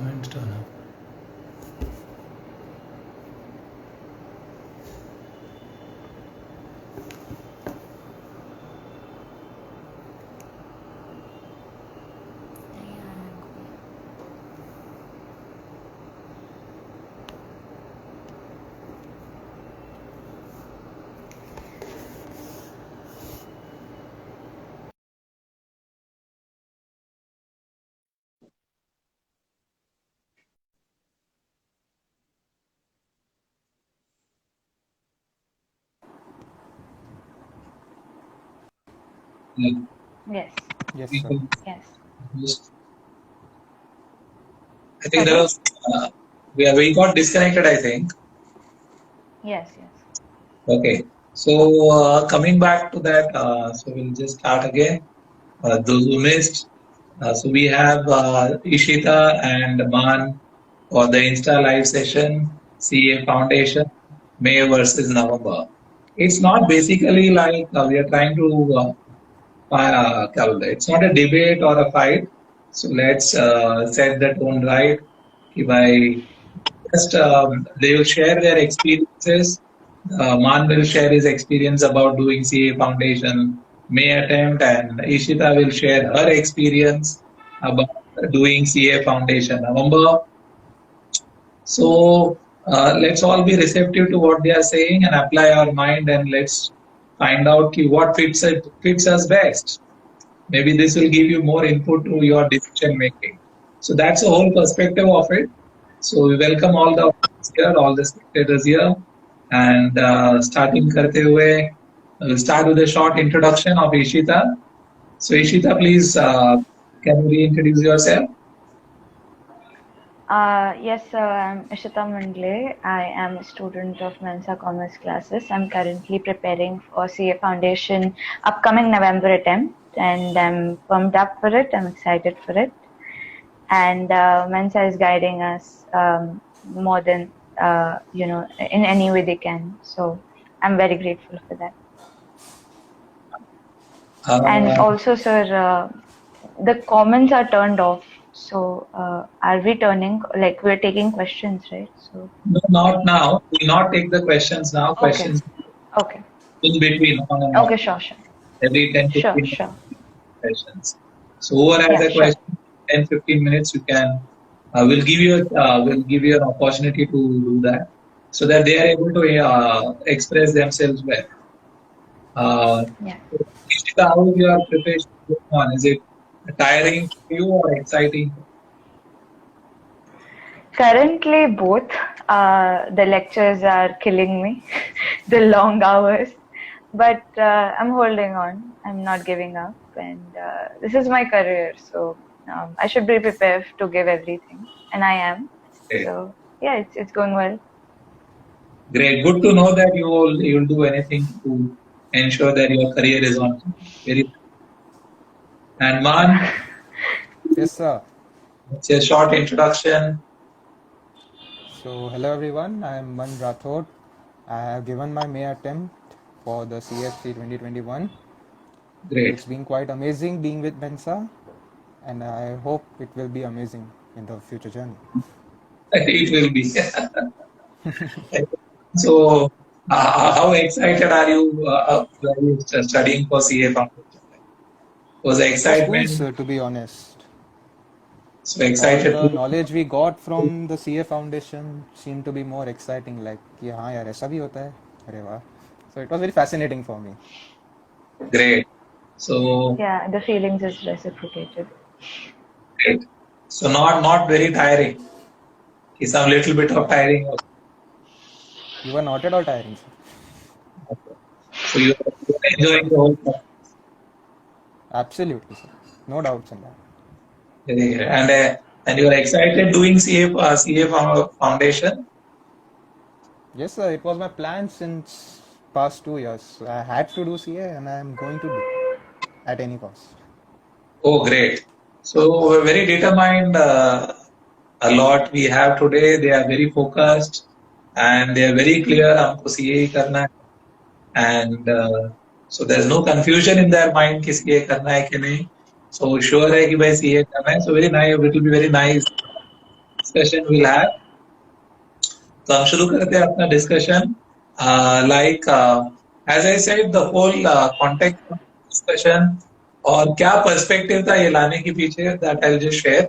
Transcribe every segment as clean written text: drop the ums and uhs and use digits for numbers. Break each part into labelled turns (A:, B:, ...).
A: comments turn up.
B: Yes.
C: Yes, sir.
B: Yes.
D: I think there was we got disconnected, I think.
B: Yes. Yes.
D: Okay. So coming back to that, so we'll just start again. Those who missed, so we have Ishita and Man for the Insta live session, CA Foundation, May versus November. It's not basically like we are trying to it's not a debate or a fight. So let's set the tone right. If I just they will share their experiences. Man will share his experience about doing CA Foundation May attempt, and Ishita will share her experience about doing CA Foundation November. So let's all be receptive to what they are saying and apply our mind, and let's find out what fits us best. Maybe this will give you more input to your decision making. So that's the whole perspective of it. So we welcome all the audience here, all the spectators here, and starting karte hue, we'll start with a short introduction of Ishita. So Ishita, please can you reintroduce yourself?
B: Yes, sir. I'm Ishita Mandle. I am a student of Mensa Commerce classes. I'm currently preparing for CA Foundation upcoming November attempt, and I'm pumped up for it. I'm excited for it. And Mensa is guiding us more than in any way they can. So I'm very grateful for that. And also, sir, the comments are turned off. So are we turning, like we're taking questions, right? So
D: no, not now. We'll not take the questions now.
B: okay.
D: Questions
B: Okay.
D: in between. On
B: Okay, sure.
D: Every 10
B: Sure,
D: 15
B: sure.
D: questions. So whoever has
B: Yeah,
D: a
B: sure.
D: question, 10 15 minutes, you can. We'll give you an opportunity to do that, so that they are able to express themselves well.
B: Yeah.
D: Ishita, how is your preparation going on? Is it tiring for you or exciting?
B: Currently, both. The lectures are killing me, the long hours. But I'm holding on. I'm not giving up. And this is my career. So I should be prepared to give everything. And I am.
D: Okay.
B: So yeah, it's going well.
D: Great. Good to know that you'll do anything to ensure that your career is on. Very. And Man,
C: Yes, sir.
D: it's a short introduction.
C: So, hello everyone. I am Man Rathod. I have given my May attempt for the CFC 2021.
D: Great.
C: It's been quite amazing being with Mensa, and I hope it will be amazing in the future journey.
D: It will be. So, how excited are you studying for CA Foundation? Was the
C: It was
D: excitement?
C: cool, sir, to be honest.
D: So excited.
C: All the knowledge we got from the CA Foundation seemed to be more exciting. Like, कि हाँ यार ऐसा भी होता है. अरे वाह. So it was very fascinating for me.
D: Great. So
B: Yeah, the feelings is reciprocated.
D: great. So not very tiring. It's some little bit of tiring.
C: You were not at all tiring, sir.
D: Okay. So you are enjoying the whole process.
C: Absolutely, sir. No doubts in that.
D: Very good. And you are excited doing CA Foundation?
C: Yes, sir. It was my plan since past 2 years. I had to do CA, and I am going to do at any cost.
D: Oh, great. So we're very determined. A lot we have today. They are very focused and they are very clear. हमको CA ही करना है. And so there's no confusion in their mind कि CA करना है कि नहीं. So sure है कि भाई CA करना है. So very nice. It will be very nice discussion we'll have. तो हम शुरू करते हैं अपना discussion. As I said, the whole context of discussion और क्या perspective था ये लाने के पीछे, that I'll just share.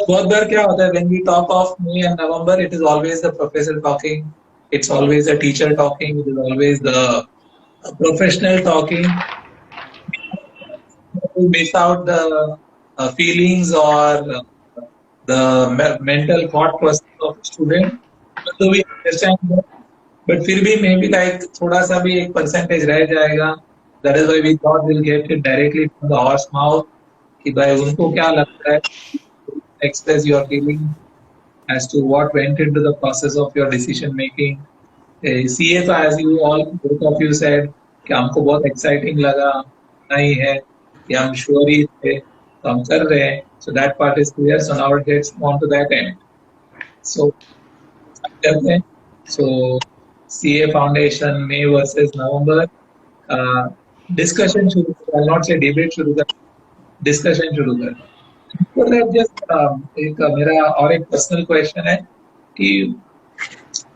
D: बहुत बार क्या होता है, when we talk of May and November, it is always the professor talking, it's always the teacher talking, it is always the professional talking. We miss out the feelings or the mental thought process of student. So we understand that, but फिर भी maybe like थोड़ा सा भी एक percentage रह जाएगा. That is why we thought we'll get it directly from the horse mouth कि भाई उनको क्या लगता है, express your feeling as to what went into the process of your decision making. CA तो as you all both of you said कि हमको बहुत exciting लगा, नहीं है कि हम sure ही थे तो हम कर रहे हैं. So that part is clear. So now let's move on to that end. So CA Foundation May versus November discussion शुरू कर. I'll not say debate शुरू कर, discussion शुरू कर. For that just एक मेरा और एक personal question है कि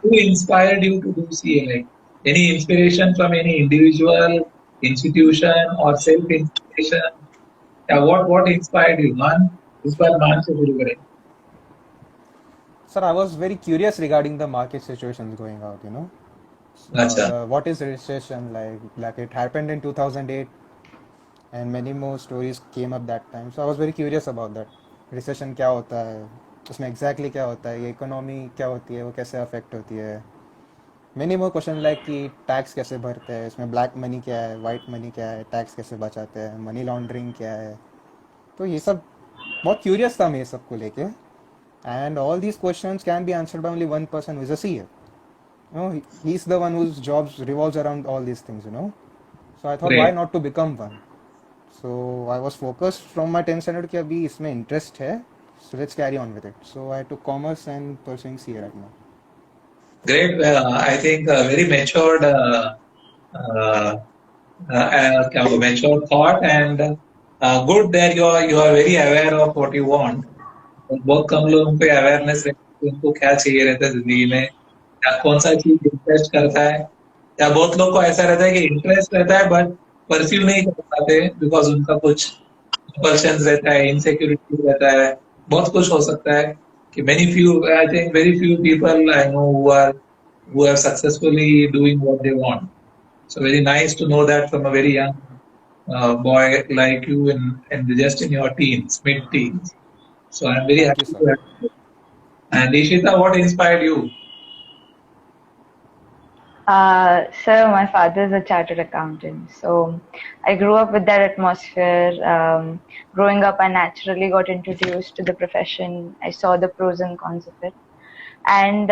D: who inspired you to do CA? Like any inspiration from any individual, institution or self-inspiration? Yeah, what inspired you? Man, इस बार मान से शुरू करें.
C: Sir, I was very curious regarding the market situations going out, you know.
D: Acha.
C: What is recession like? Like it happened in 2008 and many more stories came up that time. So I was very curious about that. Recession क्या होता है? उसमें exactly क्या होता है? ये economy क्या होती है? वो कैसे affect होती है? Many more questions like कि tax कैसे भरते हैं? इसमें black money क्या है? White money क्या है? Tax कैसे बचाते हैं? Money laundering क्या है? तो ये सब बहुत curious था मैं ये सब को लेके. And all these questions can be answered by only one person who is a CA. You know, he's the one whose jobs revolves around all these things, you know. So I thought,
D: Great.
C: why not to become one? So I was focused from my 10th standard कि अभी इसमें interest है. So let's carry on with it. So I took commerce and pursuing CA right now.
D: Great. I think very matured, matured thought and good that you are very aware of what you want. बहुत कम लोगों को awareness रहती है उनको क्या चाहिए रहता है जिंदगी में, या कौन सा चीज इंटरेस्ट करता है, या बहुत लोग को ऐसा रहता है कि इंटरेस्ट रहता है बट परस्यू नहीं कर पाते बिकॉज उनका कुछ पर्सन्स रहता है, इनसिक्योरिटी रहता है, बहुत कुछ हो सकता है कि I think very few people I know who are successfully doing what they want. So very nice to know that from a very young boy like you and just in your teens, mid-teens. So I'm very happy to have you. And Ishita, what inspired you?
B: So my father is a chartered accountant. So I grew up with that atmosphere. Growing up, I naturally got introduced to the profession. I saw the pros and cons of it. And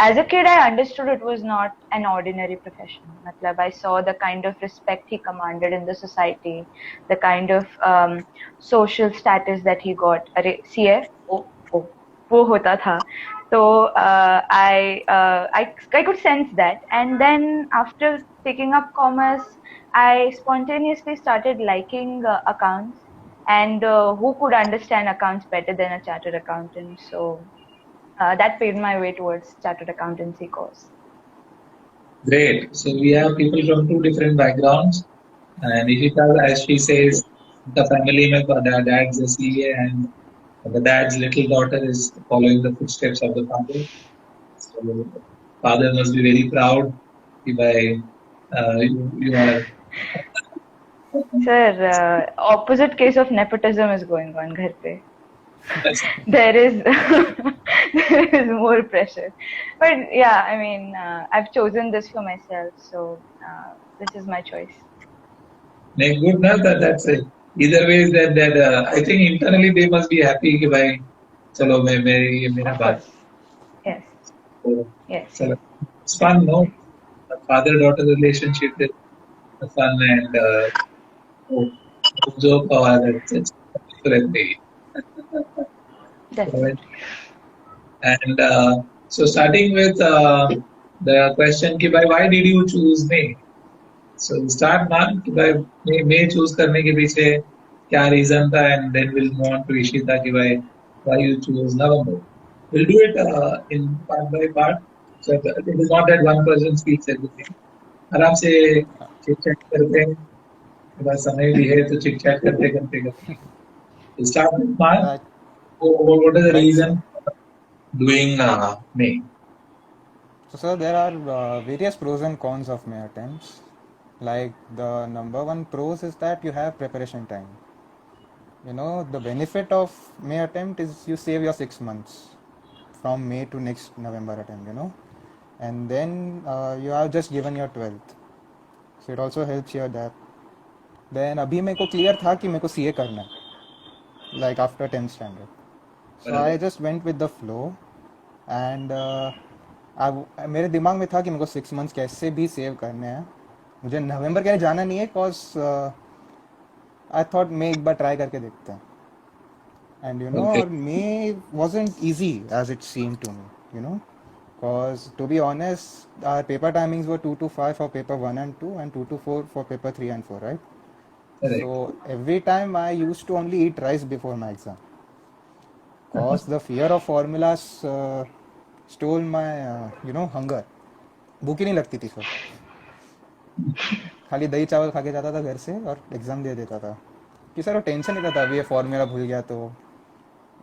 B: as a kid, I understood it was not an ordinary profession. Matlab, I saw the kind of respect he commanded in the society, the kind of social status that he got. अरे CF, वो होता था. So I could sense that. And then after picking up commerce, I spontaneously started liking accounts. And who could understand accounts better than a chartered accountant? So that paved my way towards chartered accountancy course.
D: Great. So we have people from two different backgrounds. And Ishita, as she says, the family mein the dad's a CA and the dad's little daughter is following the footsteps of the father. So father must be very proud if you are.
B: Sir, opposite case of nepotism is going on घर पे. There is there is more pressure, but yeah, I mean I've chosen this for myself, so this is my choice.
D: Good, na? That's it. Either way, that I think internally they must be happy कि भाई चलो मेरा
B: Of
D: बात.
B: course. Yes.
D: So,
B: Yes.
D: so it's fun, no? The father-daughter relationship is fun and joke और it's different.
B: Definitely.
D: And so starting with the question कि भाई why did you choose me? So start man कि भाई मैं choose करने के पीछे क्या reason था, and then we'll move on to Ishita कि भाई why you choose November. We'll do it in part by part. So it is not that one person speaks everything. आराम से चिट चैट करते हैं. बस समय भी है तो चिट चैट करते करते करते. Start with Mark.
C: Right.
D: What is the
C: Right,
D: reason for doing May?
C: So, sir, there are various pros and cons of May attempts. Like the number one pros is that you have preparation time. You know, the benefit of May attempt is you save your 6 months from May to next November attempt, you know, and then you have just given your 12th. So it also helps you that. Then अभी मेरे को clear था कि मेरे को CA करना है, like after 10th standard. So I just went with the flow and मेरे दिमाग में था कि मेरे को 6 months कैसे भी सेव करने हैं, मुझे नवंबर के लिए जाना नहीं है, cause I thought May एक बार ट्राई करके देखते हैं. And you know,
D: Okay.
C: May wasn't easy as it seemed to me, you know, because to be honest, our paper timings were 2 to 5 for paper 1 and 2 and 2 to 4 for paper 3 and 4, right?
D: Correct.
C: So every time I used to only eat rice before my exam, because the fear of formulas stole my you know, hunger. भूख ही नहीं लगती थी sir, खाली दही चावल खा के जाता था घर से और एग्जाम दे देता था कि सर वो टेंशन नहीं रहता, अभी ये फॉर्मूला भूल गया तो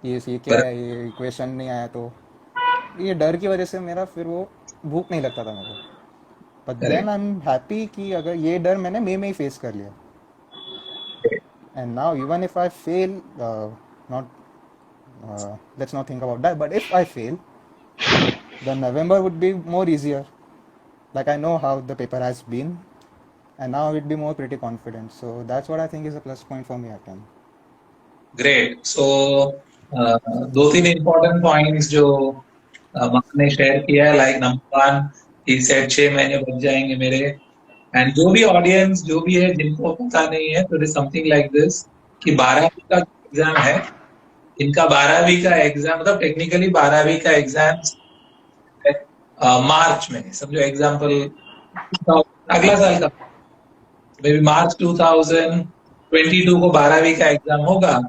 C: ये क्या है, ये इक्वेशन नहीं आया तो, ये डर की वजह से मेरा फिर वो भूख नहीं लगता था मेरे को. But then I am happy कि अगर ये डर मैंने मई में ही फेस कर लिया. And now even if I fail, not let's not think about that, but if I fail the November would be more easier. Like I know how the paper has been, and now it be more pretty confident. So that's what I think is a plus point for me at time.
D: Great. So दो तीन important points जो मान ने share किया है, like number one, he said 6 महीने बच जाएंगे मेरे. And जो भी audience जो भी है जिनको पता नहीं है, तो it is something like this कि 12वीं का एग्जाम है, इनका 12वीं का एग्जाम मतलब टेक्निकली 12वीं का एग्जाम मार्च में, समझो एग्जाम्पल अगला साल का मे बी मार्च 2022 को 12वीं का एग्जाम होगा,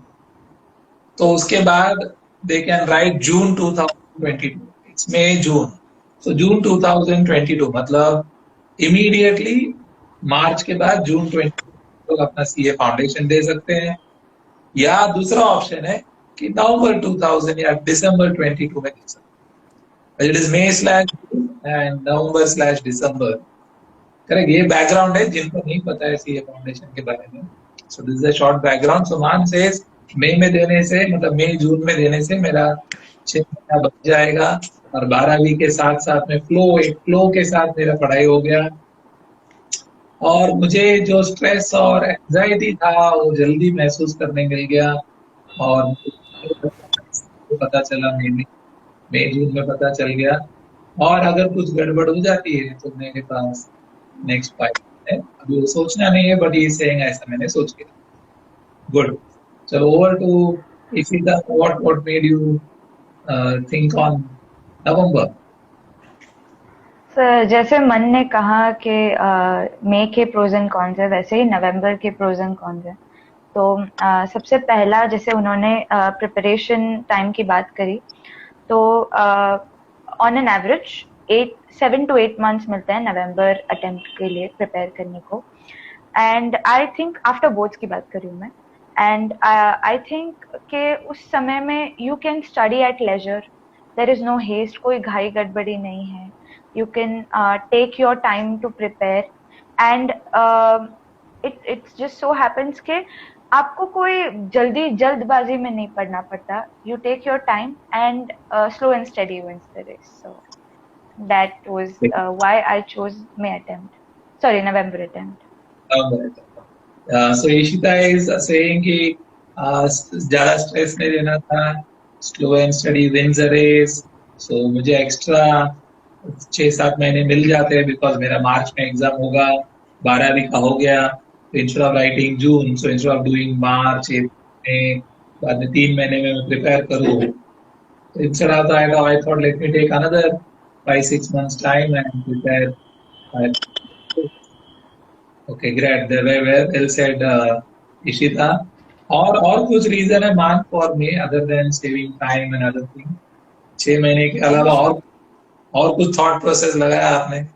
D: तो उसके बाद they can write June 2022. It's May June, so June 2022 मतलब इमीडिएटली मार्च के बाद जून 20 लोग अपना सीए फाउंडेशन दे सकते हैं. या दूसरा ऑप्शन है कि नवंबर 2000 या दिसंबर 22 में दे सकते हैं. It is May/June and November/December. Correct. ये बैकग्राउंड है जिनको नहीं पता है सीए फाउंडेशन के बारे में. So this is a short background. So Maan says मई में देने से मतलब मई जून में देने से मेरा 6 महीना बच जाएगा और 12वीं के साथ साथ में एक फ्लो के साथ मेरा पढ़ाई हो गया. और मुझे जो स्ट्रेस और एंजाइटी था वो जल्दी महसूस करने मिल गया. और पता चला मई जून में पता चल गया. और अगर कुछ गड़बड़ हो जाती है तो मेरे पास नेक्स्ट फाइल है. अभी वो सोचना नहीं है, बट ये सेइंग ऐसा मैंने सोच लिया. गुड. चलो over to Ishita. What made you think on November?
B: Sir जैसे मन ने कहा कि मई के प्रोज एंड कॉन्स है, वैसे ही नवंबर के प्रोज एंड कॉन्स है. तो सबसे पहला जैसे उन्होंने प्रिपरेशन टाइम की बात करी, तो on an average 7 to 8 months मिलता है नवंबर अटेम्प्ट के लिए प्रिपेयर करने को. And I think after boards की बात कर रही हूँ मैं, एंड आई थिंक कि उस समय में you can study at leisure. There is no haste, कोई घाई गड़बड़ी नहीं है. You can take your time to prepare and it's just so happens के आपको कोई जल्दबाजी में नहीं पढ़ना पड़ता. You take your time and slow and study wins the race. So that was why I chose May attempt. Sorry, November attempt.
D: So Ishita is saying कि ज्यादा स्ट्रेस नहीं लेना था, slow and study wins the race. So मुझे extra 6-7 महीने मिल जाते हैं because मेरा मार्च में एग्जाम होगा, 12वीं का हो गया. instead of writing June, so instead of doing March, April, बाद में 3 महीने में मैं प्रिपेयर करूँ, so instead of that I thought let me take another 5-6 months time and prepare. Okay, great. Very well said, Ishita. और कुछ reason है मान for me other than saving time and other thing? 6 महीने के
C: नहीं
D: अलावा
C: sir,
D: और कुछ थॉट प्रोसेस लगाया आपने?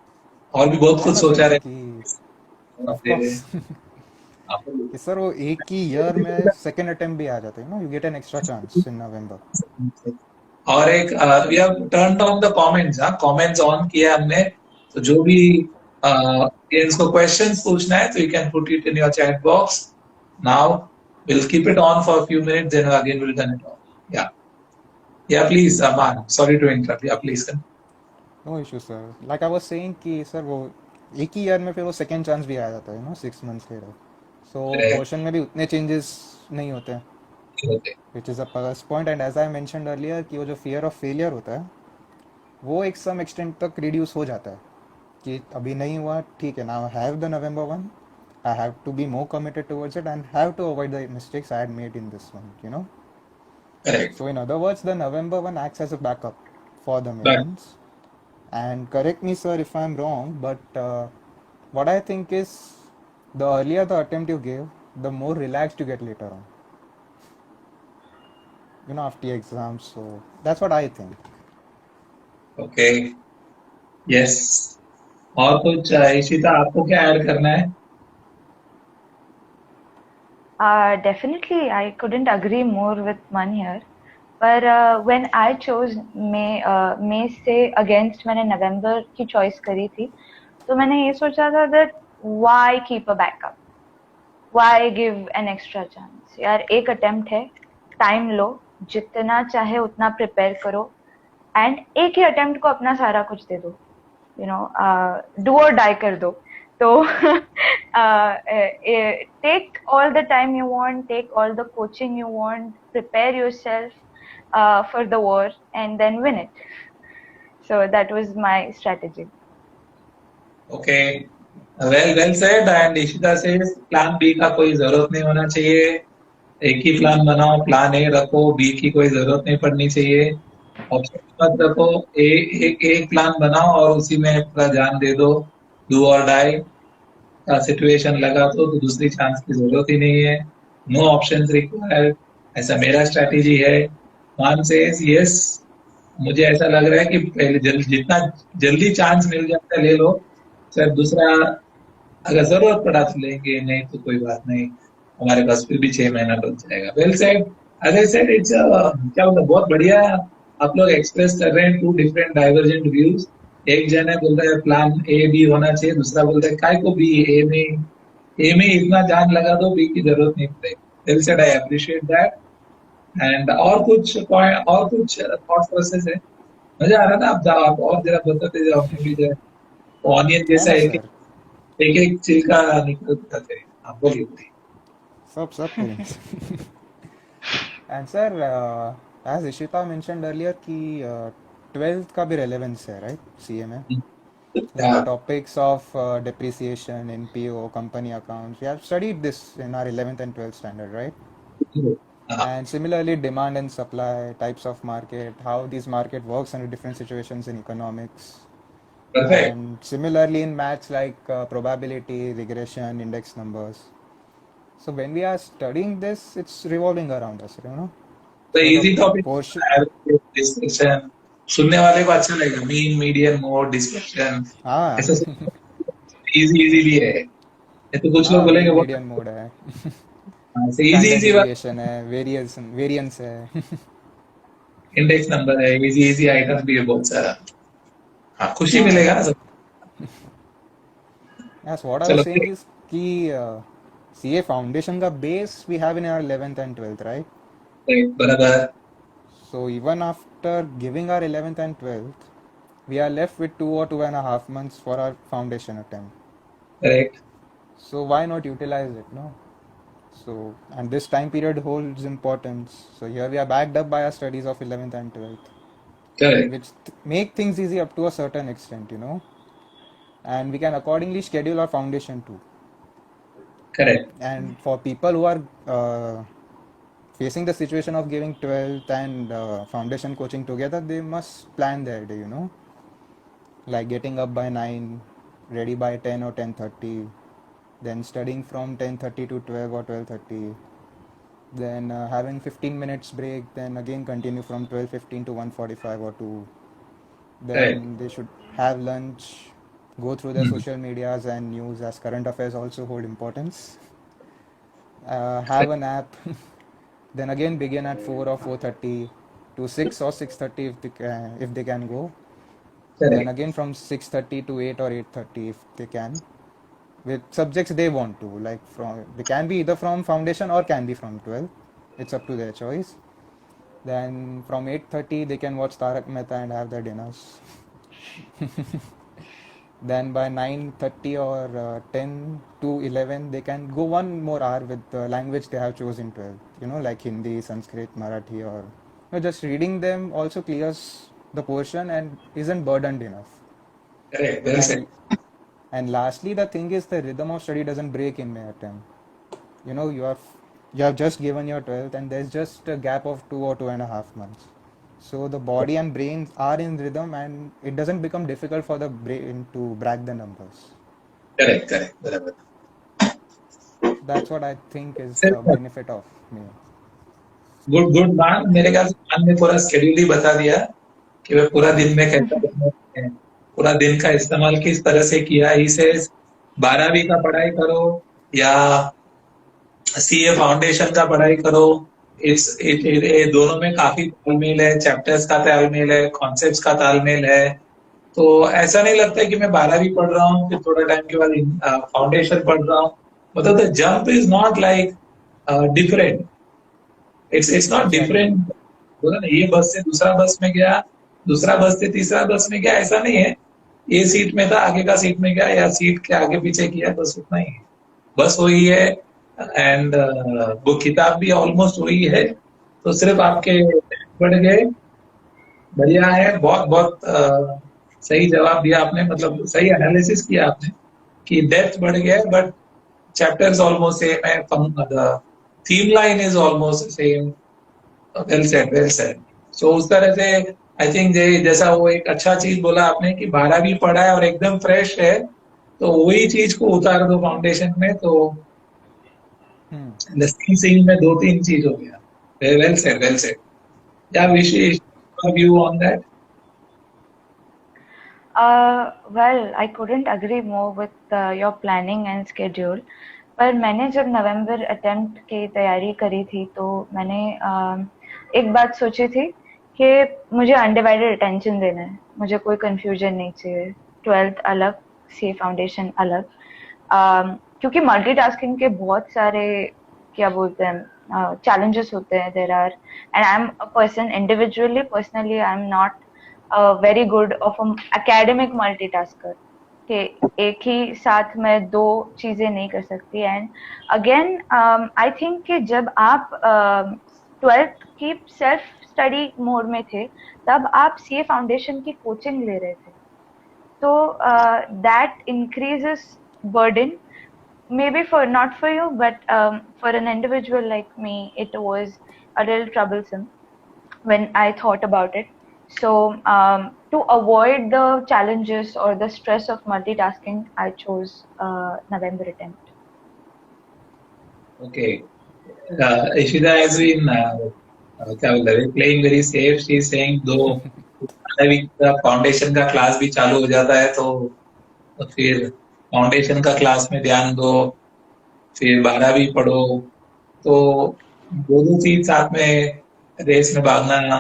D: और भी बहुत
C: है
D: कुछ
C: ना
D: सोचा
C: सर
D: रहे
C: कि ऑफ
D: अपने
C: कोर्स कि सर वो एक ही ईयर में सेकेंड अटेम्प्ट भी आ जाते हैं ना, you get an extra chance in November.
D: और एक we have turned on the comments, हाँ कमेंट्स ऑन किया हमने, तो जो भी ऑडियंस को क्वेश्चंस पूछना है तो you can put it in your chat box now. Will keep it on for few minutes then again will turn it off. Yeah yeah please Aman, sorry to interrupt, yeah please.
C: No issue sir, like I was saying कि sir वो एक ही year में फिर वो second chance भी आ जाता है ना 6 मंथ्स लेटर. सो पोर्शन में भी उतने चेंजेस नहीं होते हैं, which is a plus point. And as I mentioned earlier कि वो जो फियर ऑफ फेलियर होता है वो एक सम एक्सटेंट तक रिड्यूस हो जाता है कि अभी नहीं हुआ, ठीक है, now have the November one, I have to be more committed towards it and have to avoid the mistakes I had made in this one, you know.
D: Correct.
C: So in other words, the November one acts as a backup for the
D: But
C: mains. And correct me, sir, if I'm wrong, but what I think is the earlier the attempt you give, the more relaxed you get later on, you know, after the exams. So that's what I think.
D: okay, yes. और कुछ इशिता आपको क्या add करना है?
B: Definitely, I couldn't agree more with Man here. पर when I chose मई से against मैंने नवंबर की choice करी थी, तो मैंने ये सोचा था that why keep a backup? Why give an extra chance? यार एक attempt है, time लो, जितना चाहे उतना prepare करो, and एक ही attempt को अपना सारा कुछ दे दो, you know, do or die कर दो. तो take all the time you want, take all the coaching you want, prepare yourself for the war, and then win it. So that was my strategy.
D: Okay, well said. And Ishita says plan B का कोई जरूरत नहीं होना चाहिए. एक ही plan बनाओ, plan A रखो, B की कोई जरूरत नहीं पड़नी चाहिए. ऑप्शन मत रखो, एक प्लान बनाओ और उसी में पूरा जान दे दो. डू और डाई का सिचुएशन लगा तो दूसरी चांस की जरूरत ही नहीं है. नो ऑप्शंस रिक्वायर्ड, ऐसा मेरा स्ट्रैटेजी है. मान से यस, मुझे ऐसा लग रहा है कि पहले जितना जल्दी चांस मिल जाता है ले लो. सर दूसरा अगर जरूरत पड़ा तो लेंगे, नहीं तो कोई बात नहीं, हमारे पास फिर भी 6 महीना बच जाएगा. Well said. As I said it's क्या बोलते, बहुत बढ़िया आप लोग एक्सप्रेस कर रहे हैं टू डिफरेंट डाइवर्जेंट व्यूज. एक जन है बोल रहा है प्लान ए बी होना चाहिए, दूसरा बोल रहा है काय को बी, ए में इतना जान लगा दो, बी की जरूरत नहीं पड़ेगी. Well said, I appreciate that. And और कुछ पॉइंट और कुछ थॉट प्रोसेस है? मजा आ रहा था. आप जाओ, आप और जरा बताते जाओ, अपने भी जो ऑनियन
C: है
D: जैसा
C: ना
D: एक
C: सर,
D: एक एक छिलका निकलता थे. आप बोलिए बोलिए.
C: सब करेंगे. And sir, as Ishita mentioned earlier कि 12th का भी रेलेवेंस है, राइट, सीए में. Like the topics of depreciation, NPO, company accounts. We have studied this in our 11th and 12th standard, right? And similarly, demand and supply, types of market, how this market works under different situations in economics.
D: Perfect.
C: And similarly in maths, like probability, regression, index numbers. So when we are studying this, it's revolving around us, you know.
D: तो
C: So the
D: easy topic
C: portion,
D: discussion सुनने वाले को अच्छा लगेगा. Mean, median, mode, discussion,
C: हाँ,
D: ऐसा easy easy भी है. ये तो कुछ लोग
C: हाँ,
D: बोलेंगे
C: मीन
D: वो
C: मीडियन मोड है,
D: इजी
C: स्टैंडर्ड
D: इजी बात.
C: डिविएशन है, वेरिएंस है.
D: इंडेक्स नंबर है, इजी इजी आइटम भी है बहुत सारा. हाँ, खुशी
C: हाँ,
D: मिलेगा ना सब.
C: yes, what I was
D: चलो
C: saying is कि CA foundation का base we have in our 11th and 12th, right?
D: बराबर.
C: So even after giving our 11th and 12th, we are left with 2 or 2.5 months for our foundation attempt.
D: Correct.
C: So why not utilize it, no? So, and this time period holds importance. So here we are backed up by our studies of 11th and 12th,
D: correct.
C: which make things easy up to a certain extent, you know. And we can accordingly schedule our foundation too.
D: Correct.
C: And for people who are facing the situation of giving 12th and foundation coaching together, they must plan their day, you know, like getting up by 9, ready by 10 or 10:30, then studying from 10:30 to 12 or 12:30, then having 15 minutes break, then again continue from 12:15 to 1:45 or 2.
D: Correct.
C: Then they should have lunch, go through their social medias and news, as current affairs also hold importance. Have a nap, then again begin at 4 or 4:30 to 6 or 6:30 if they can go. Then
D: Correct.
C: again from 6:30 to 8 or 8:30 if they can, with subjects they want to, like from, they can be either from foundation or can be from 12. It's up to their choice. Then from 8:30 they can watch Tarak Mehta and have their dinners. Then by 9:30 or 10 to 11 they can go one more hour with the language they have chosen 12, like Hindi, Sanskrit, Marathi, or just reading them also clears the portion and isn't burdened enough.
D: Correct. Well said.
C: And lastly, the thing is the rhythm of study doesn't break in May attempt. You have just given your 12th and there's just a gap of 2 or 2.5 months. So the body and brain are in rhythm and it doesn't become difficult for the brain to brag the numbers.
D: Correct. बराबर.
C: That's what I think is the benefit of May.
D: Good मान, मेरे ख्याल से मान ने पूरा schedule ही बता दिया कि वह पूरा दिन में कैसा करना है, पूरा दिन का इस्तेमाल किस तरह से किया. ही से 12वीं का पढ़ाई करो या सीए फाउंडेशन का पढ़ाई करो, दोनों में काफी तालमेल है, चैप्टर्स का तालमेल है, कॉन्सेप्ट्स का तालमेल है. तो ऐसा नहीं लगता है कि मैं 12वीं पढ़ रहा हूँ फिर थोड़ा टाइम के बाद फाउंडेशन पढ़ रहा हूँ. मतलब the jump is not like different, it's not different. बोला ना, ये बस से दूसरा बस में गया, दूसरा बस से तीसरा बस में गया, ऐसा नहीं है. ये सीट में था, आगे का सीट में गया, या सीट के आगे पीछे किया, बस उतना ही है. बस वही है एंड वो किताब भी ऑलमोस्ट वही है. तो सिर्फ आपके बढ़ गए. बढ़िया है, बहुत बहुत सही जवाब दिया आपने, मतलब सही एनालिसिस किया आपने कि डेप्थ बढ़ गया बट चैप्टर्स ऑलमोस्ट सेम है, the theme line is almost same. Well said. So उस तरह से आई थिंक जैसा वो एक अच्छा चीज बोला आपने कि 12वीं पढ़ा है और एकदम फ्रेश है, तो वही चीज को उतार दो फाउंडेशन में, तो सिंग में 2-3 चीज हो गया. Well said. Yeah Vishesh view on that?
B: Well, I couldn't agree more with your planning and schedule. पर मैंने जब नवंबर अटेम्प्ट की तैयारी करी थी तो मैंने एक बात सोची थी कि मुझे अनडिवाइडेड अटेंशन देना है, मुझे कोई कंफ्यूजन नहीं चाहिए. 12th अलग, सी फाउंडेशन अलग, क्योंकि मल्टीटास्किंग के बहुत सारे क्या बोलते हैं challenges होते हैं. There are, and I'm a person individually, personally, I'm not very good of an academic multitasker. कि एक ही साथ में 2 चीजें नहीं कर सकती. एंड अगेन आई थिंक कि जब आप 12th की सेल्फ स्टडी मोड में थे तब आप सीए फाउंडेशन की कोचिंग ले रहे थे, तो that increases burden. Maybe not for you, but for an individual like me, it was a little troublesome when I thought about it. So to avoid the challenges or the stress of multitasking, I chose November attempt.
D: Okay. Ishita has been playing very safe. She is saying दो foundation का class भी चालू हो जाता है तो फिर foundation का क्लास में ध्यान दो, फिर 12वीं पढ़ो, तो दोनों चीज साथ में रेस में भागना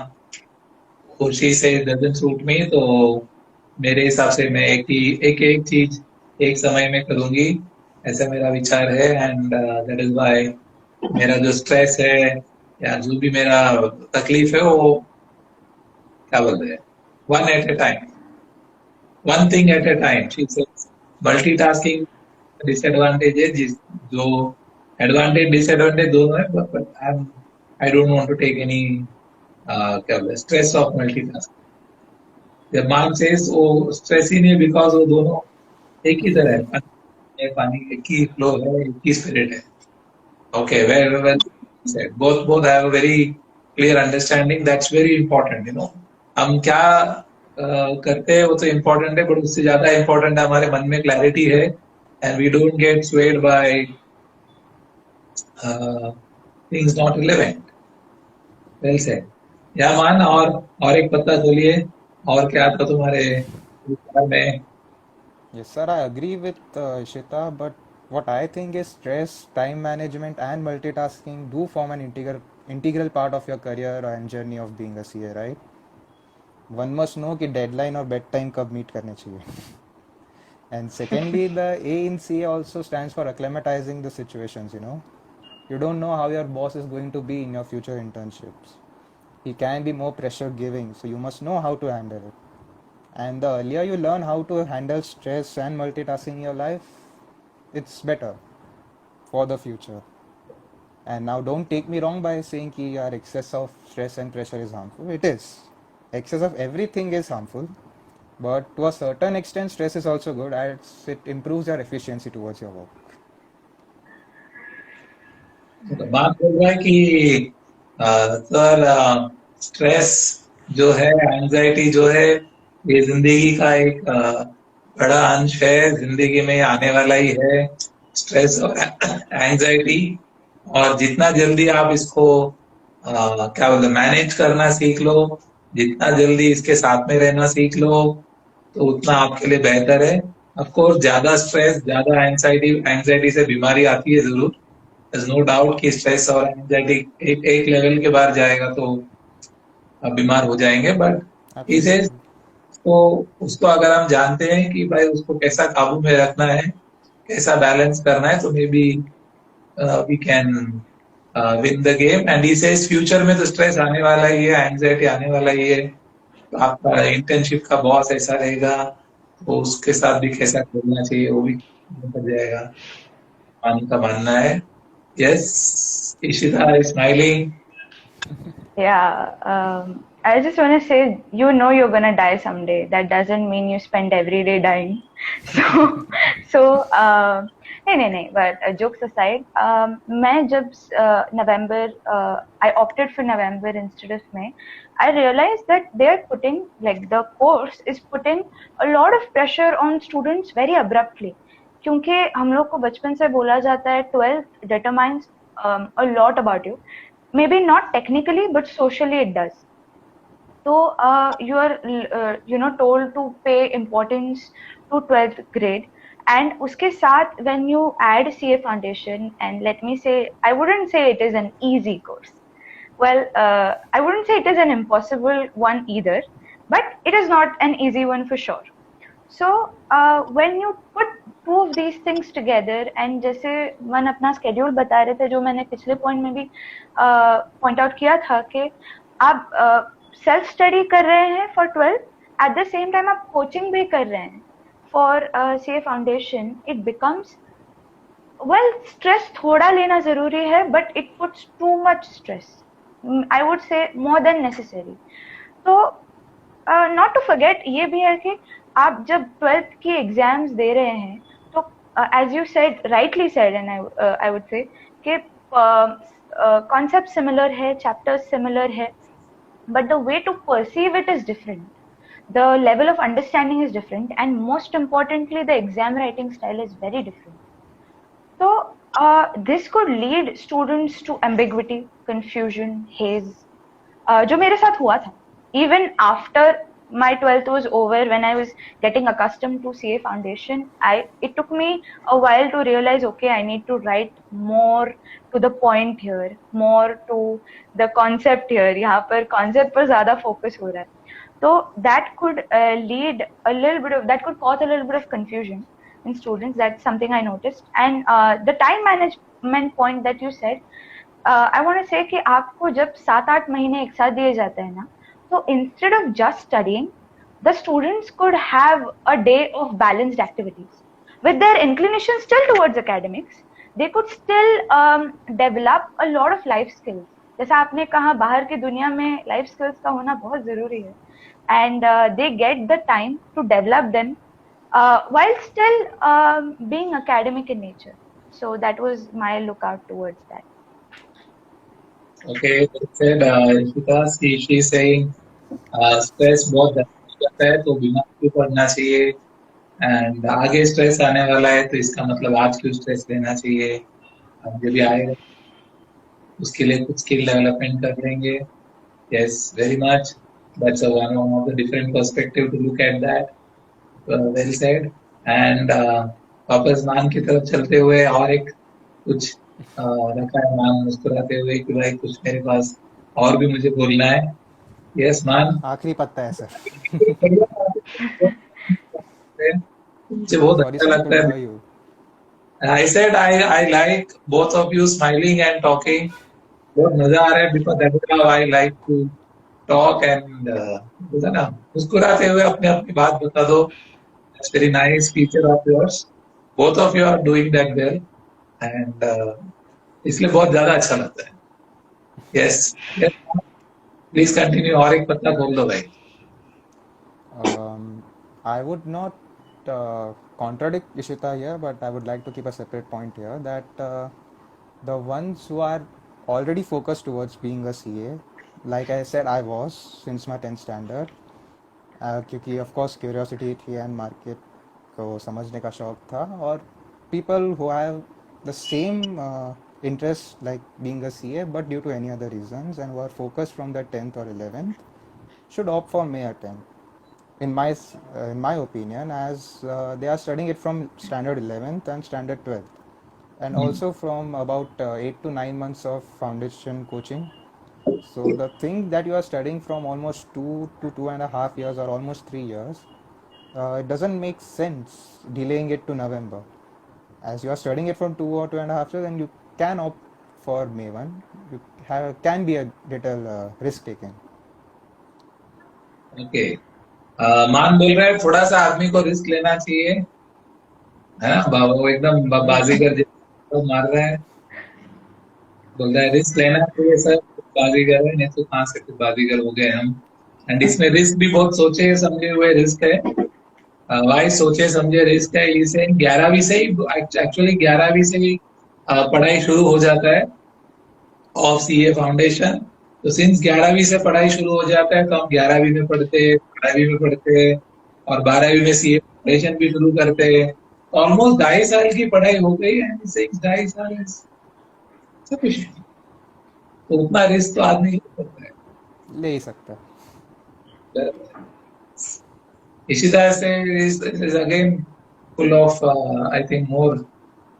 D: खुशी से डजंट सूट मी. तो मेरे हिसाब से मैं एक चीज एक समय में करूंगी, ऐसा मेरा विचार है. एंड दैट इज व्हाई मेरा जो स्ट्रेस है या जो भी मेरा तकलीफ है वो क्या बोलते हैं, one at a time, one thing at a time. Multitasking disadvantage जो एडवांटेज डिसएडवांटेज दोनों है, but I don't want to take any क्या बोलते हैं स्ट्रेस ऑफ मल्टीटास्किंग. जब मान से वो स्ट्रेस ही नहीं, बिकॉज वो दोनों एक ही तरह है, पानी एक ही फ्लो है, एक ही स्पिरिट है. Okay, well said. Both have a very clear understanding. That's very important. हम क्या करते हैं वो तो इम्पोर्टेंट है, बट उससे ज्यादा इम्पोर्टेंट है हमारे मन में क्लैरिटी है. And we don't get swayed by things not relevant. Well said. या मान और एक पत्ता खोलिए, और क्या था तुम्हारे विचार में?
C: Yes, sir, I agree with Ishita, but what I think is stress, time management, and multitasking do form an integral part of your career and journey of being a CA, right? One must know कि deadline और bedtime कब meet करने चाहिए. And secondly, the A in CA also stands for acclimatizing the situations, you know. You don't know how your boss is going to be in your future internships. He can be more pressure giving, so you must know how to handle it. And the earlier you learn how to handle stress and multitasking in your life, it's better for the future. And now don't take me wrong by saying that your excess of stress and pressure is harmful. It is. Excess of everything is harmful. But to a certain extent, stress is also good as it improves your efficiency towards your work.
D: तो बात हो रहा है कि sir stress जो है, anxiety जो है, ये जिंदगी का एक बड़ा अंश है, जिंदगी में आने वाला ही है स्ट्रेस और एंजाइटी। और जितना जल्दी आप इसको क्या बोलते मैनेज करना सीख लो, जितना जल्दी इसके साथ में रहना सीख लो, तो उतना आपके लिए बेहतर है। ऑफ कोर्स ज्यादा स्ट्रेस, ज्यादा एंजाइटी से बीमारी आती है जरूर, नो डाउट कि स्ट्रेस और एंजाइटी एक लेवल के बाहर जाएगा तो आप बीमार हो जाएंगे। बट इसे तो उसको अगर हम जानते हैं कि भाई उसको कैसा काबू में रखना है, कैसा बैलेंस करना है, तो maybe we can win the game. And इसे फ्यूचर में तो स्ट्रेस आने वाला ही है, एंजाइटी आने वाला ही है। तो आपका इंटर्नशिप का बॉस ऐसा रहेगा, तो उसके साथ भी कैसा खेलना चाहिए वो भी पड़ जाएगा, पानी का मानना है। Yes, Ishita is smiling.
B: Yeah, I just want to say, you're gonna die someday. That doesn't mean you spend every day dying. नहीं, but jokes aside, मैं जब November, I opted for November instead of May. I realized that they're putting, like, the course is putting a lot of pressure on students very abruptly. क्योंकि हम लोग को बचपन से बोला जाता है 12th determines a lot about you. Maybe not technically, but socially it does. So you are told to pay importance to 12th grade, and उसके साथ when you add CA Foundation, and let me say, I wouldn't say it is an easy course. Well, I wouldn't say it is an impossible one either, but it is not an easy one for sure. So when you put two of these things together, and जैसे मन अपना schedule बता रहे थे, जो मैंने पिछले point में भी point out किया था कि आप self study कर रहे हैं for 12, at the same time आप coaching भी कर रहे हैं for CA Foundation, it becomes, well, stress थोड़ा लेना जरूरी है, but it puts too much stress. I would say more than necessary. तो not to forget, ये भी है कि आप जब 12th की एग्जाम्स दे रहे हैं, तो as you said, rightly said, and I would say कि concept similar है, chapters similar है, but the way to perceive it is different. The level of understanding is different, and most importantly, the exam writing style is very different. So this could lead students to ambiguity, confusion, haze, जो मेरे साथ हुआ था. Even after my 12th was over, when I was getting accustomed to CA Foundation, it took me a while to realize, okay, I need to write more to the point here, more to the concept here. यहाँ पर concept पर ज़्यादा focus हो रहा है. So that could that could cause a little bit of confusion in students. That's something I noticed. And the time management point that you said, I want to say कि आपको जब 7-8 महीने एक साथ दिए जाते हैं ना, so instead of just studying, the students could have a day of balanced activities. With their inclination still towards academics, they could still develop a lot of life skills. जैसा आपने कहा, बाहर की दुनिया में life skills का होना बहुत जरूरी है. And they get the time to develop them while still being academic in nature. So that was my lookout towards that.
D: Okay, said Ishita, she's saying stress बहुत ज्यादा है तो बीमार क्यों पड़ना चाहिए, एंड आगे स्ट्रेस आने वाला है तो इसका मतलब आज क्यों स्ट्रेस लेना चाहिए, जब भी आएगा उसके लिए कुछ स्किल डेवलपमेंट कर लेंगे. Yes, very much. That's a one of the different perspective to look at that. Well said. And वापस मान की तरफ चलते हुए और एक कुछ रखा है मान मुस्कुराते हुए कि भाई कुछ मेरे पास और भी मुझे बोलना है. यस मान.
C: आखिरी पत्ता है सर.
D: मुझे बहुत
C: सॉरी
D: अच्छा
C: सर,
D: लगता है.
C: You.
D: I said I like both of you smiling and talking. बहुत मजा आ रहा है because that is how I like to talk and बोला ना मुस्कुराते हुए अपने अपनी बात बता दो. That's very nice feature of yours. Both of you are doing that well and इसलिए बहुत ज्यादा अच्छा लगता है. Yes, yes. Please continue. और एक पत्ता खोल दो भाई.
C: I would not contradict Ishita here, but I would like to keep a separate point here that the ones who are already focused towards being a CA, like I said, I was since my 10th standard, क्योंकि of course curiosity थी and market को समझने का शौक था, और people who have the same interest like being a CA but due to any other reasons and who are focused from the 10th or 11th should opt for May attempt. In my opinion, as they are studying it from standard 11th and standard 12th, and also from about 8 to 9 months of foundation coaching. So the thing that you are studying from almost 2 to 2.5 years or almost 3 years, it doesn't make sense delaying it to November. As you are studying it from 2 or 2.5 years, and you can opt for May 1, you can be a little risk taking.
D: Okay. मान बोल रहा है थोड़ा सा आदमी को risk लेना चाहिए, है ना. वो एकदम बाजीगर जैसे मार रहा है, बोल रहा है रिस्क लेना चाहिए सर, बाजीगर है, नहीं तो कहाँ से फिर बाजीगर हो गए हम. एंड इसमें रिस्क भी बहुत सोचे समझे हुए रिस्क है. वाई सोचे समझे रिस्क है. इसे 11वीं से ही एक्चुअली 11वीं से ही पढ़ाई शुरू हो जाता है ऑफ सीए फाउंडेशन. तो सिंस 11वीं से पढ़ाई शुरू हो जाता है, तो हम 11वीं में पढ़ते, 12वीं में पढ़ते और 12वीं में सीए फाउंडेशन भी शुरू करते हैं. ऑलमोस्ट 2.5 साल की पढ़ाई हो गई है. 2.5 साल सफिशिएंट. तो उतना रिस्क तो आदमी
C: ले ही सकता है.
D: इसी तरह से is again full of I think more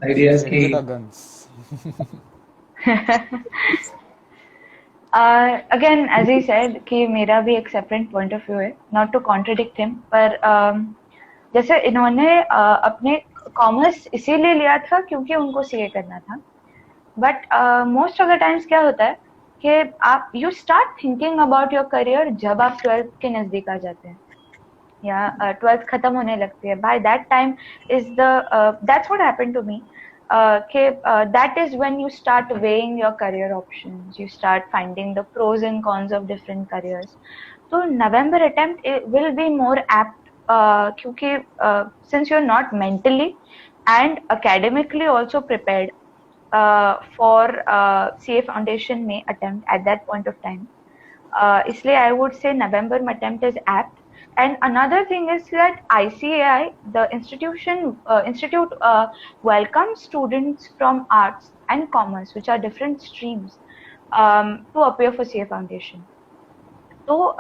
D: ideas की.
B: Again, as he said कि मेरा भी एक separate point of view है, not to contradict him, पर जैसे इन्होंने अपने कॉमर्स इसीलिए लिया था क्योंकि उनको सीए करना था. But most of the times क्या होता है कि आप you start thinking about your career जब आप 12th के नजदीक आ जाते हैं या 12th खत्म होने लगती है. By that time is the that's what happened to me. That is when you start weighing your career options. You start finding the pros and cons of different careers. So November attempt will be more apt क्योंकि since you're not mentally and academically also prepared for CA Foundation may attempt at that point of time. इसलिए I would say November attempt is apt. And another thing is that ICAI, the institute welcomes students from arts and commerce, which are different streams, to appear for CA Foundation. So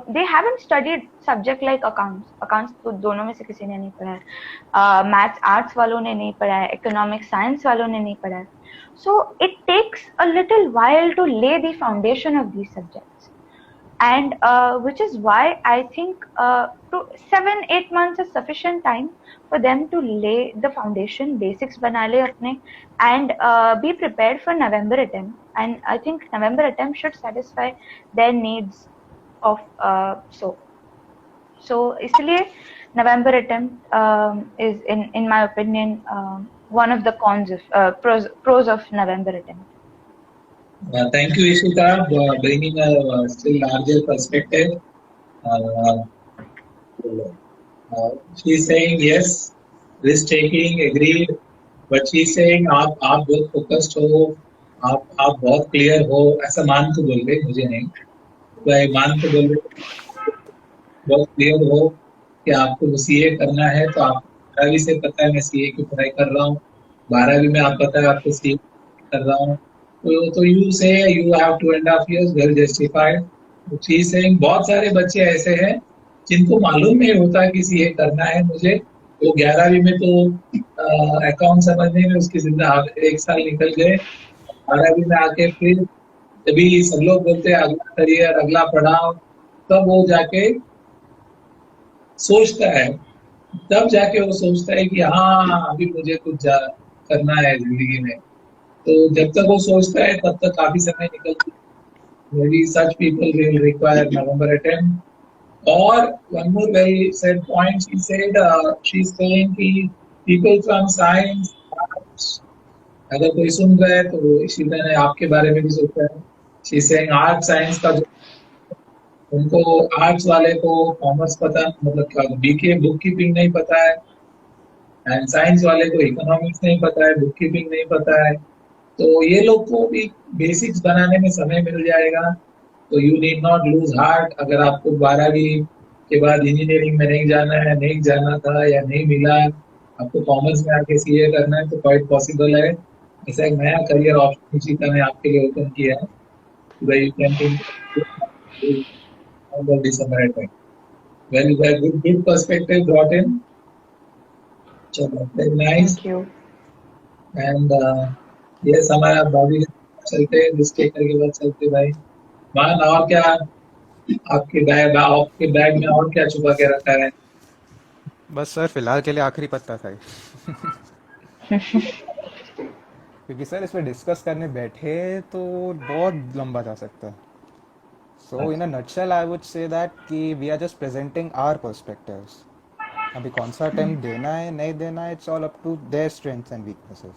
B: they haven't studied subject like accounts. Accounts तो दोनों में से किसी ने नहीं पढ़ा है. Maths arts वालों ने नहीं पढ़ा है. Economics science वालों ने नहीं पढ़ा है. So it takes a little while to lay the foundation of these subjects. And which is why I think 7-8 months is sufficient time for them to lay the foundation, basics बना ले अपने, and be prepared for November attempt. And I think November attempt should satisfy their needs of so इसलिए November attempt is in my opinion one of the cons of pros of November attempt.
D: Thank you, Ishita, for bringing a still larger perspective. She's saying yes, risk taking, agreed, but she's saying आप बहुत focused हो, आप बहुत clear हो, ऐसा मान के बोल रहे, मुझे नहीं, तो मान के बोल रहे, बहुत clear हो कि आपको सीए करना है, तो आप 12वीं से पता है मैं सीए की पढ़ाई कर रहा हूँ, 12वीं में आप पता है आपको सीए कर रहा हूँ, तो you say you have 2.5 years, well justified. She is saying बहुत सारे बच्चे ऐसे हैं जिनको मालूम नहीं होता कि ये करना है मुझे। वो 11वीं में तो अकाउंट समझने में उसकी जिंदगी 1 साल निकल गए। 12वीं में आके फिर तभी सब लोग बोलते हैं अगला करियर, अगला पढ़ाओ, तब वो जाके सोचता है, तब जाके वो सोचता है कि हाँ अभी मुझे कुछ करना है जिंदगी में। तो जब तक वो सोचता है तब तक काफी समय निकलता है। Maybe such people will require November attempt. Or one more very said point, she's saying कि people from science, arts, अगर कोई सुन रहा है तो इशिता ने आपके बारे में भी सोचा है। She's saying आर्ट साइंस का जो उनको आर्ट्स वाले को कॉमर्स पता, मतलब क्या बीके बुक कीपिंग नहीं पता है, एंड साइंस वाले को इकोनॉमिक्स नहीं पता है, बुक कीपिंग नहीं पता है। तो ये लोग को भी बेसिक्स बनाने में समय मिल जाएगा। तो you need not lose heart. अगर आपको 12वीं के बाद इंजीनियरिंग में नहीं जाना है, नहीं जाना था या नहीं मिला, आपको कॉमर्स में आके सीए करना है, तो क्वाइट पॉसिबल है। ऐसा एक नया करियर ऑप्शन इशिता ने आपके लिए ओपन किया है। You can think December attempt. Well, good perspective brought in. चलो, very nice.
B: Thank you.
D: And yes, हमारा भाभी चलते हैं, डिस्टेकर के बाद चलते भाई। मान और क्या आपके बैग में और क्या छुपा के रखा है?
C: बस सर फिलहाल के लिए आखिरी पत्ता था क्योंकि सर इस पर डिस्कस करने बैठे तो बहुत लंबा जा सकता है। So in a nutshell, I would say that कि we are just presenting our perspectives. अभी कौन सा attempt देना है नहीं देना है, it's all up to their strengths and weaknesses.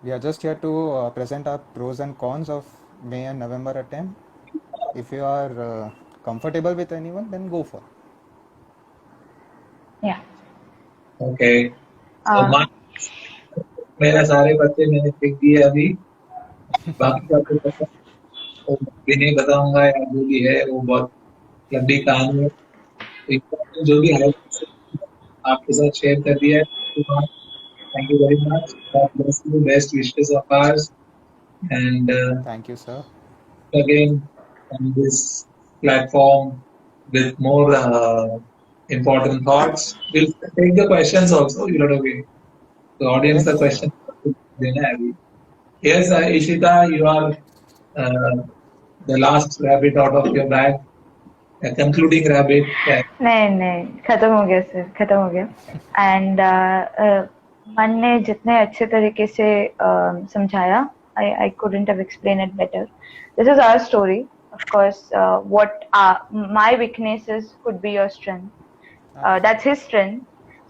C: We are just here to present our pros and cons of May and November attempt. If you are comfortable with anyone, then go for it.
B: Yeah.
D: Okay. So मेरा सारे पत्ते मैंने फेंक दिए अभी। बाकी का तो पता भी नहीं बताऊंगा, या जो भी है वो बहुत लंबी कहानी है। तो जो भी है आपके साथ शेयर कर दिया है। Thank you very much. God bless you. Best wishes of ours. And
C: thank you, sir.
D: Again on this platform with more important thoughts. We'll take the questions also. You know, the audience
C: Yes,
D: the question. Yes, Ishita, you are the last rabbit out of your bag. A concluding rabbit.
B: नहीं खत्म हो गया sir, खत्म हो गया। And मन ने जितने अच्छे तरीके से समझाया, I couldn't have explained it better. This is our story. Of course, what my weaknesses could be your strength. That's his strength.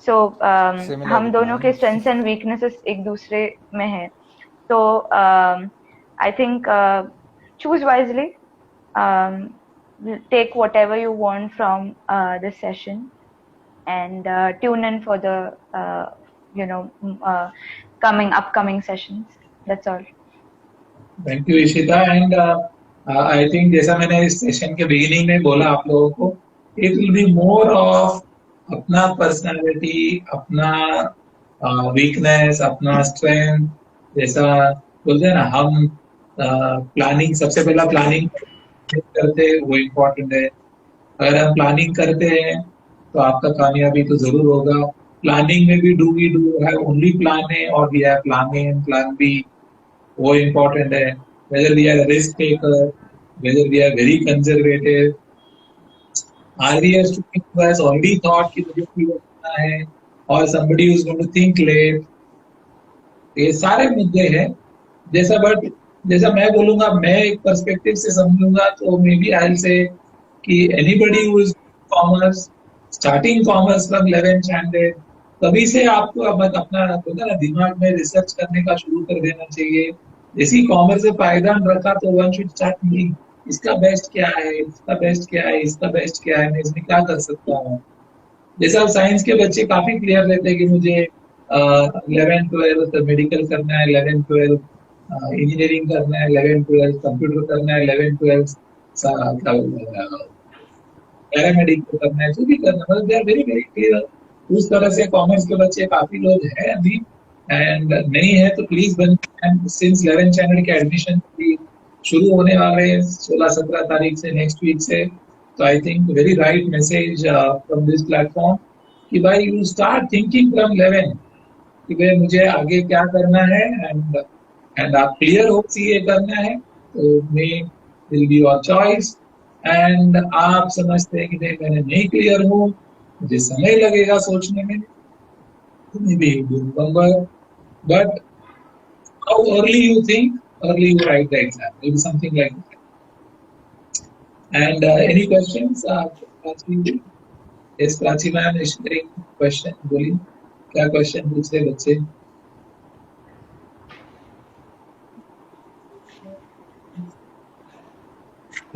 B: So हम दोनों के strengths and weaknesses एक दूसरे में हैं। So I think choose wisely. Take whatever you want from this session, and tune in for the upcoming sessions. That's all.
D: Thank you, Ishita. And I think जैसा मैंने इस सेशन के beginning में बोला आप लोगों को, it will be more of अपना पर्सनालिटी, अपना वीकनेस, अपना स्ट्रेंथ। जैसा बोलते हैं ना, हम प्लानिंग, सबसे पहला प्लानिंग करते हैं, वो इम्पोर्टेंट है। अगर हम प्लानिंग करते हैं तो आपका कामयाबी तो जरूर होगा। प्लानिंग में भी do we have only plan A और we have plan A and plan B, वो इम्पोर्टेंट है। whether we are a risk taker, whether we are very conservative, are we a student who has already thought कि मुझे क्यों करना है, or somebody who is going to think late। ये सारे मुद्दे हैं। जैसा मैं बोलूंगा, मैं एक पर्सपेक्टिव से समझूंगा, तो may B I will say कि anybody who is commerce, starting commerce from 11th standard, तभी से आपको अपना ना दिमाग में रिसर्च करने का शुरू कर देना चाहिए। जैसे कॉमर्स से पायदान रखा तो वन शुड स्टार्ट थिंकिंग, इसका बेस्ट क्या है, इसका बेस्ट क्या है, इसका बेस्ट क्या है, मैं इसमें क्या कर सकता हूँ। जैसा साइंस के बच्चे काफी क्लियर रहते हैं कि मुझे 11th 12th मेडिकल करना है, 11th 12th इंजीनियरिंग करना है, 11th 12th कंप्यूटर करना है, 11th 12th पैरामेडिकल करना है, जो भी करना है, they are very very clear. उस तरह से कॉमर्स के बच्चे काफी लोग हैं अभी, एंड नहीं है तो प्लीज बन, एंड सिंस 11 स्टैंडर्ड के एडमिशन भी शुरू होने वाले हैं 16-17 तारीख से, नेक्स्ट वीक से, तो I think very right message from this platform कि भाई यू स्टार्ट थिंकिंग फ्रॉम 11 कि भाई मुझे आगे क्या करना है, एंड आप क्लियर हो सीए करना है तो may will be your choice, and आप समझते हैं कि नहीं मैंने नहीं क्लियर हूँ, मुझे समय लगेगा सोचने में, maybe you do remember, but how early you think, early you write the exam, maybe something like that. And any questions? Prachi? Yes, Prachi ma'am is sharing question. बोलिए क्या question पूछ रहे बच्चे?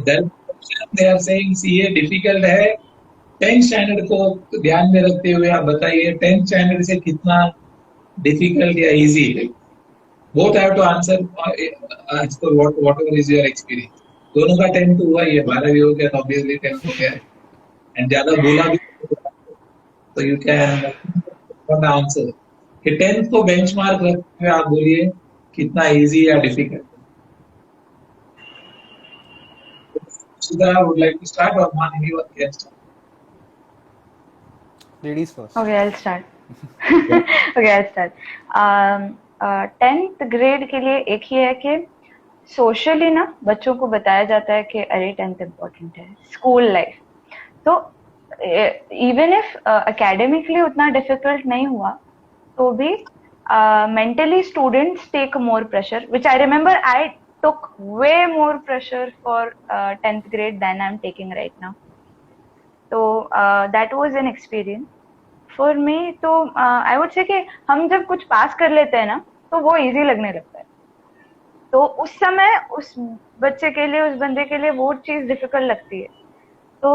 D: That they are saying CA difficult है, 10th standard को ध्यान में रखते हुए आप बताइए 10th स्टैंडर्ड से कितना डिफिकल्ट या इजी है? Both have to answer as per whatever is your experience. दोनों का 10th हुआ ही है, 12वीं हो गया तो obviously 10th हो गया है, and ज्यादा बोला भी तो you can answer कि 10th को benchmark रखते हुए आप बोलिए कितना easy या difficult. Sudha would like to start or Man, anyone can start.
C: Ladies first.
B: Okay, I'll start. Okay, I'll start. 10th grade के लिए एक ही है कि सोशली ना बच्चों को बताया जाता है कि अरे 10th इम्पोर्टेंट है, स्कूल लाइफ, तो इवन इफ एकेडमिकली उतना डिफिकल्ट नहीं हुआ तो भी mentally students take more pressure, which I remember I took way more pressure for 10th grade than I'm taking right now. So that was an experience for me. तो I would say कि हम जब कुछ पास कर लेते हैं ना तो वो easy लगने लगता है, तो उस समय उस बच्चे के लिए, उस बंदे के लिए वो चीज difficult लगती है. तो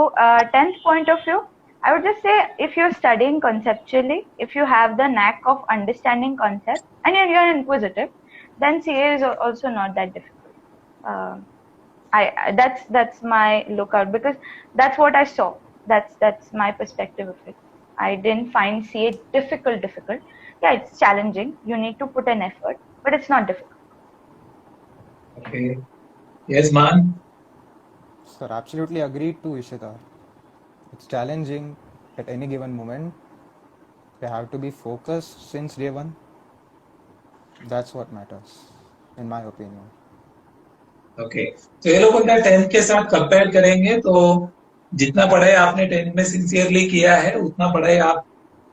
B: 10th point of view, I would just say if you're studying conceptually, if you have the knack of understanding concepts and you're inquisitive, then CA is also not that difficult. That's my lookout, because that's what I saw. That's my perspective of it. I didn't find CA difficult. Yeah, it's challenging. You need to put an effort, but it's not difficult.
D: Okay. Yes, Man.
C: Sir, absolutely agreed to Ishita. It's challenging at any given moment. They have to be focused since day one. That's what matters, in my opinion.
D: Okay, तो ये लोग अगर 10th के साथ compare करेंगे तो जितना पढ़ाई आपने 10th में सिंसियरली किया है उतना पढ़ाई आप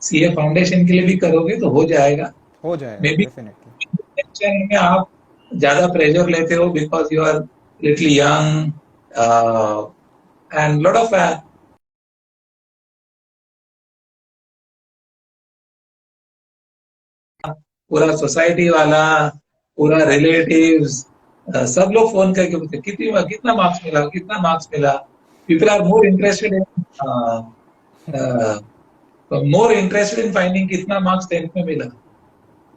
D: सीए फाउंडेशन के लिए भी करोगे तो हो जाएगा. मे बी
C: डेफिनेटली
D: में आप ज्यादा प्रेशर लेते हो because you are little young and lot of पूरा सोसाइटी वाला, पूरा रिलेटिव्स, सब लोग फोन करके पूछते कितना मार्क्स मिला. People are more interested in finding कितना मार्क्स 10th में मिला.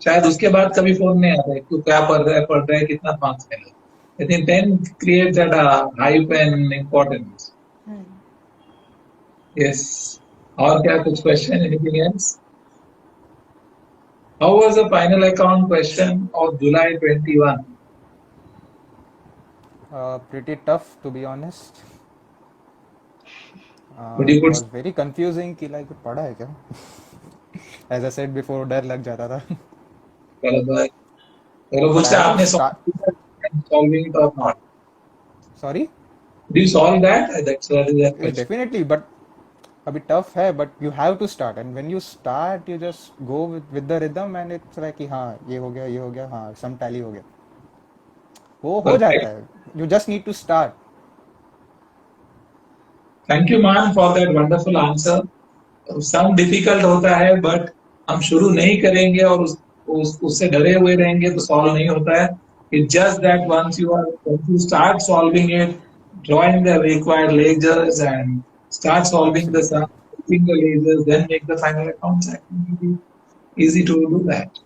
D: शायद उसके बाद कभी फोन नहीं आता है तू क्या पढ़ रहा है कितना मार्क्स मिला. I think 10th creates that hype and importance. Yes, और क्या कुछ question, anything else? How was the final account question of July 21?
C: Pretty tough, to be honest.
D: But you
C: It
D: could
C: was very confusing कि like पढ़ा है क्या? As I said before, डर लग जाता था.
D: पूछते आपने solving it or not?
C: Sorry?
D: Did you solve that? That's what is that question.
C: Definitely, but अभी tough है, but you have to start, and when you start, you just go with the rhythm, and it's like कि हाँ ये हो गया, हाँ some tally हो गया, वो हो जाता है. You just need to start.
D: Thank you, man, for that wonderful answer. Some difficult होता है, but हम शुरू नहीं करेंगे और उससे डरे हुए रहेंगे तो solve नहीं होता है. It's just that once you start solving it, drawing the required ledgers and start solving the ledgers, then make the final accounts. Easy to do that.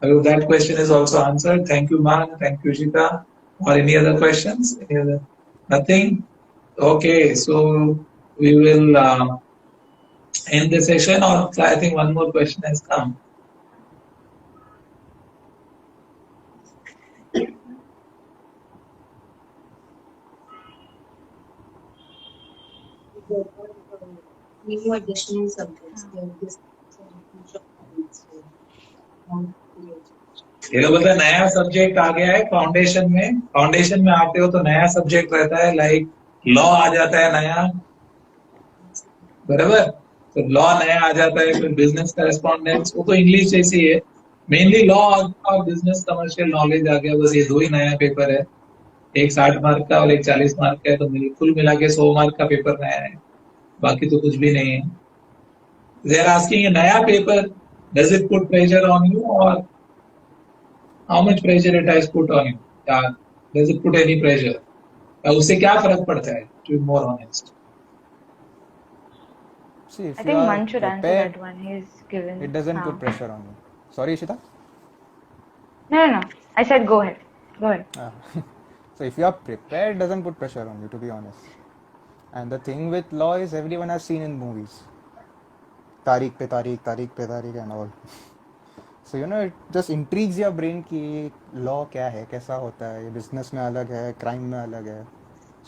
D: That question is also answered. Thank you, Man. Thank you, Shita. Or any other questions? Nothing? Okay, so we will end the session, or I think one more question has come.
A: new additional subjects. There is
D: ये लोग बोलते हैं नया subject आ गया है foundation में. Foundation में आते हो तो नया सब्जेक्ट रहता है, लाइक लॉ आ जाता है नया, बराबर. तो लॉ नया आ जाता है, फिर बिजनेस करेस्पॉन्डेंस, वो तो इंग्लिश जैसी है. मेनली लॉ और बिजनेस कमर्शियल नॉलेज आ गया, बस ये दो ही नया पेपर है. एक 60 मार्क का और एक 40 मार्क का है, तो कुल मिला के 100 मार्क का पेपर नया है, बाकी तो कुछ भी नहीं है. दे आर आस्किंग, a नया paper, does it put pressure on you, or how much pressure it has put on you? Does it put any pressure? उससे क्या फर्क पड़ता है? To be more honest.
C: See, if
B: I
C: you
B: think
C: are
B: Man should answer
C: prepared,
B: that one. He's given.
C: it doesn't
B: हाँ.
C: put pressure on you. Sorry, Ishita?
B: No. I said go ahead. Go ahead.
C: So if you are prepared, it doesn't put pressure on you, to be honest. And the thing with law is everyone has seen in movies. तारीख पे तारीख and all. So you know, it just intrigues your brain कि law क्या है, कैसा होता है, ये business में अलग है, crime में अलग है.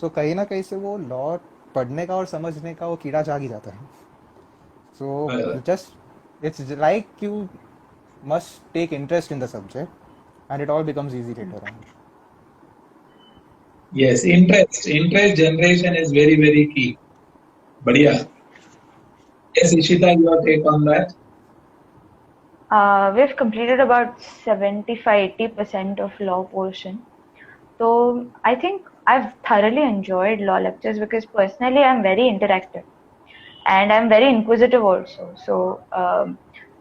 C: So कहीं ना कहीं से वो law पढ़ने का और समझने का वो कीड़ा जाग ही जाता है. So it's like you must take interest in the subject, and it all becomes easy later on.
D: Yes, interest generation is very, very key. Badhiya. Yes, Ishita, your take on that?
B: We've completed about 75-80% of law portion. So I think I've thoroughly enjoyed law lectures because personally I'm very interactive and I'm very inquisitive also. So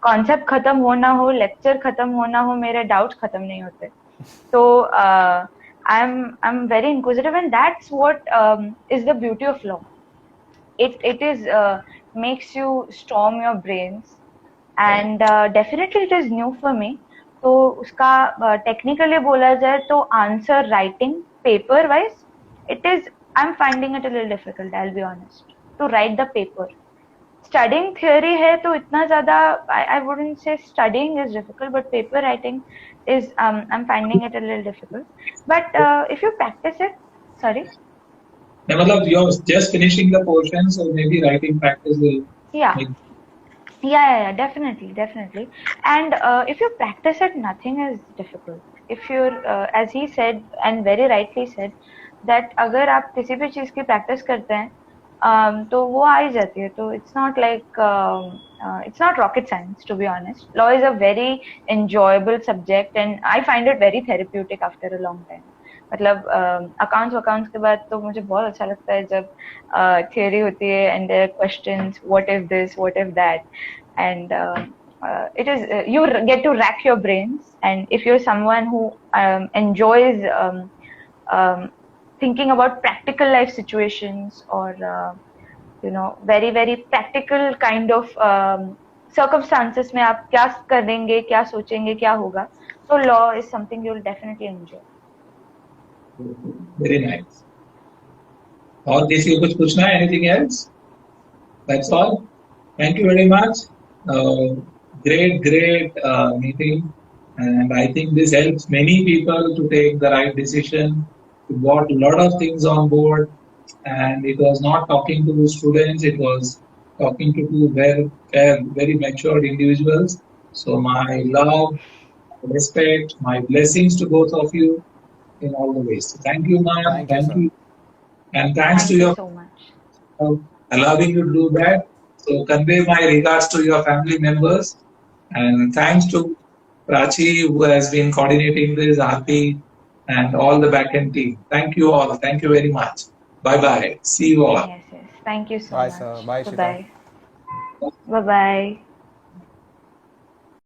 B: concept खत्म हो ना हो, lecture खत्म हो ना हो, मेरे doubts खत्म नहीं होते. So I'm very inquisitive, and that's what is the beauty of law. It is makes you storm your brains, and definitely it is new for me. तो उसका technically बोला जाए तो answer writing paper wise, I'm finding it a little difficult, I'll be honest, to write the paper. Studying theory है तो इतना ज़्यादा I wouldn't say studying is difficult, but paper writing is I'm finding it a little difficult. But if you practice it, sorry.
D: No, मतलब you're just finishing the portion, so maybe writing practice will.
B: Yeah, definitely. And if you practice it, nothing is difficult. If you're, as he said and very rightly said, that अगर आप किसी भी चीज़ की practice करते हैं, तो वो आ ही जाती है. तो it's not like it's not rocket science, to be honest. Law is a very enjoyable subject, and I find it very therapeutic after a long time. मतलब अकाउंट्स के बाद तो मुझे बहुत अच्छा लगता है जब थियरी होती है and there are questions, what if this, what if that, and it is you get to rack your brains, and if you're someone who enjoys thinking about practical life situations or very very practical kind of circumstances में आप क्या करेंगे, क्या सोचेंगे, क्या होगा, so law is something you'll definitely enjoy.
D: Very nice. और किसी को कुछ पूछना है? Anything else? That's all. Thank you very much. Great meeting, and I think this helps many people to take the right decision. We got a lot of things on board, and it was not talking to students; it was talking to two very matured individuals. So my love, respect, my blessings to both of you in all the ways. So thank you, ma'am. Thank you. And thanks to your
B: so much
D: allowing you to do that. So convey my regards to your family members, and thanks to Prachi who has been coordinating this, Aarti, and all the backend team. Thank you all. Thank you very much. Bye. See you all.
B: Yes. Thank you so
C: Bye,
B: much.
C: sir. Bye, Shita.
B: Bye.